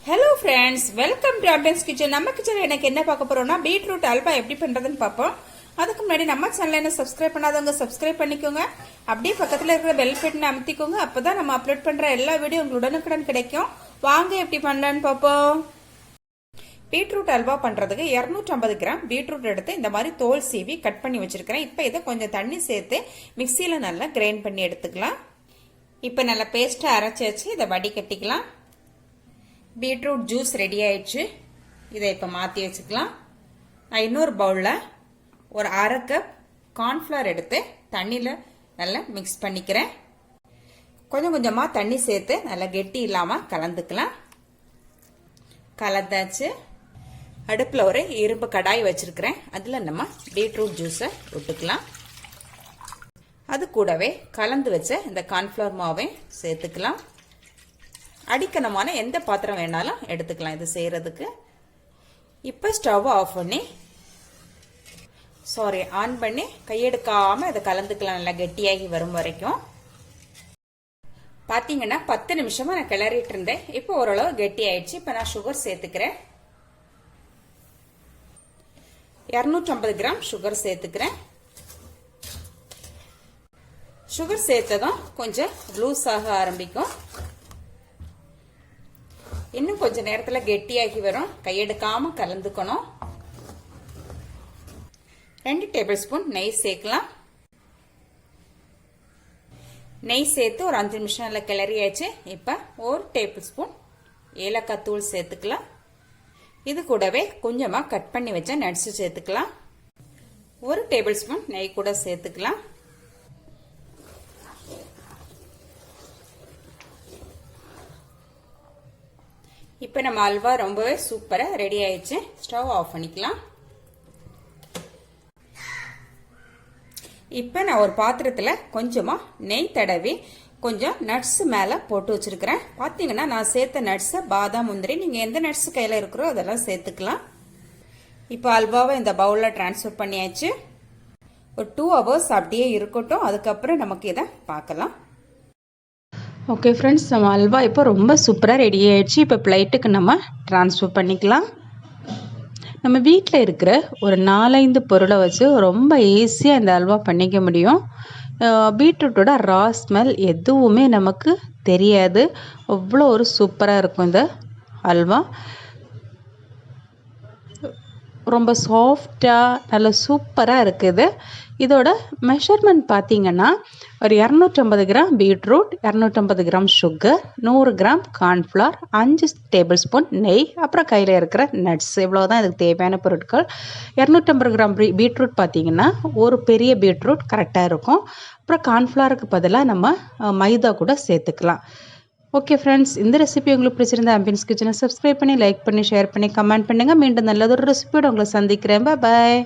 Hello friends, welcome to Ambience kitchen. நம்ம கிச்சன்ல எனக்கு என்ன பார்க்க போறோம்னா பீட்ரூட் அல்வா எப்படி பண்றதுன்னு பாப்போம். அதுக்கு முன்னாடி நம்ம சேனலை சப்ஸ்கிரைப் பண்ணாதவங்க சப்ஸ்கிரைப் பண்ணிக்கோங்க. அப்படியே பக்கத்துல இருக்கிற பெல் பட்டனை அமுத்திக்கோங்க. அப்பதான் நம்ம அப்லோட் பண்ற எல்லா வீடியோ உங்களுக்கு உடனுக்குடன் கிடைக்கும். வாங்க எப்படி பண்ணலாம்னு பாப்போம். பீட்ரூட் அல்வா பண்றதுக்கு 250 கிராம் பீட்ரூட் எடுத்து இந்த மாதிரி தோல் சீவி கட் பண்ணி வச்சிருக்கேன். இப்போ இதை கொஞ்சம் தண்ணி சேர்த்து மிக்ஸில நல்லா கிரைண்ட் பண்ணி எடுத்துக்கலாம். இப்போ நல்லா பேஸ்டா அரைச்சாச்சு. இதை வடிகட்டிக்கலாம். பீட்ரூட் ஜூஸ் ரெடி ஆயிடுச்சு. இதை இப்போ மாற்றி வச்சுக்கலாம். நான் இன்னொரு பவுலில் ஒரு அரை கப் கார்ன்ஃப்ளவர் எடுத்து தண்ணியில் நல்லா மிக்ஸ் பண்ணிக்கிறேன். கொஞ்சம் கொஞ்சமாக தண்ணி சேர்த்து நல்லா கெட்டி இல்லாமல் கலந்துக்கலாம். கலந்தாச்சு. அடுப்பில் ஒரு இரும்பு கடாய் வச்சிருக்கிறேன். அதில் நம்ம பீட்ரூட் ஜூஸை விட்டுக்கலாம். அது கூடவே கலந்து வச்ச இந்த கார்ன்ஃப்ளவர் மாவை சேர்த்துக்கலாம். அடிக்கணமான எந்த பாத்திரம் வேணாலும் எடுத்துக்கலாம் இது செய்யறதுக்கு. இப்போ ஸ்டவ் ஆன் பண்ணி கையெடுக்காம இதை கலந்துக்கலாம். நல்லா கெட்டியாகி வரும் வரைக்கும் பாத்தீங்கன்னா 10 நிமிஷமா நான் கிளறிட்டு இருந்தேன். இப்போ ஓரளவு கெட்டி ஆயிடுச்சு. இப்போ நான் சுகர் சேர்த்துக்கிறேன். 250 கிராம் சுகர் சேர்த்துக்கிறேன். சுகர் சேர்த்ததும் கொஞ்சம் லூஸ் ஆக ஆரம்பிக்கும். இன்னும் கொஞ்ச நேரத்துல கெட்டியாகி வரும். கையெடுக்காம கலந்துக்கணும். 2 டேபிள் ஸ்பூன் நெய் சேர்க்கலாம். நெய் சேர்த்து ஒரு 5 நிமிஷம் நல்லா கிளறி ஆயிடுச்சு. இப்ப 1 டேபிள் ஸ்பூன் ஏலக்காய் தூள் சேர்த்துக்கலாம். இது கூடவே கொஞ்சமா கட் பண்ணி வச்ச நட்ஸ் சேர்த்துக்கலாம். 1 டேபிள் ஸ்பூன் நெய் கூட சேர்த்துக்கலாம். இப்போ நம்ம அல்வா ரொம்பவே சூப்பரா ரெடி ஆயிடுச்சு. ஸ்டவ் ஆஃப் பண்ணிக்கலாம். இப்போ நான் ஒரு பாத்திரத்துல கொஞ்சமா நெய் தடவி கொஞ்சம் நட்ஸ் மேல போட்டு வச்சிருக்கிறேன். பாத்தீங்கன்னா நான் சேர்த்த நட்ஸ் பாதாம் முந்திரி, நீங்க எந்த நட்ஸ் கையில இருக்கிறோ அதெல்லாம் சேர்த்துக்கலாம். இப்போ அல்வாவை இந்த பவுல்ல டிரான்ஸ்ஃபர் பண்ணியாச்சு. ஒரு 2 hours அப்படியே இருக்கட்டும். அதுக்கப்புறம் நமக்கு இதை பார்க்கலாம். ஓகே ஃப்ரெண்ட்ஸ், நம்ம அல்வா இப்போ ரொம்ப சூப்பராக ரெடி ஆயிடுச்சு. இப்போ பிளேட்டுக்கு நம்ம ட்ரான்ஸ்ஃபர் பண்ணிக்கலாம். நம்ம வீட்டில் இருக்கிற ஒரு 4-5 பொருளை வச்சு ரொம்ப ஈஸியாக இந்த அல்வா பண்ணிக்க முடியும். பீட்ரூட்டோட ரா ஸ்மெல் எதுவுமே நமக்கு தெரியாது. அவ்வளோ ஒரு சூப்பராக இருக்கும் இந்த அல்வா. ரொம்ப சாஃப்டாக நல்ல சூப்பராக இருக்குது. இதோட மெஷர்மெண்ட் பார்த்தீங்கன்னா ஒரு 250 gram beetroot, 250 gram sugar, 100 gram cornflour, 5 table spoon நெய், அப்புறம் கையில் இருக்கிற நட்ஸ், இவ்வளோதான் இதுக்கு தேவையான பொருட்கள். 250 கிராம் பீட்ரூட் பார்த்தீங்கன்னா ஒரு பெரிய பீட்ரூட் கரெக்டாக இருக்கும். அப்புறம் கார்ன்ஃப்ளவருக்கு பதிலாக நம்ம மைதா கூட சேர்த்துக்கலாம். ஓகே ஃப்ரெண்ட்ஸ், இந்த ரெசிபி உங்களுக்கு பிடிச்சிருந்தா அம்பியன்ஸ் கிச்சனை சப்ஸ்கிரைப் பண்ணி லைக் பண்ணி ஷேர் பண்ணி கமெண்ட் பண்ணுங்கள். மீண்டும் நல்லதொரு ரெசிபியோட உங்களை சந்திக்கிறேன். பாய்.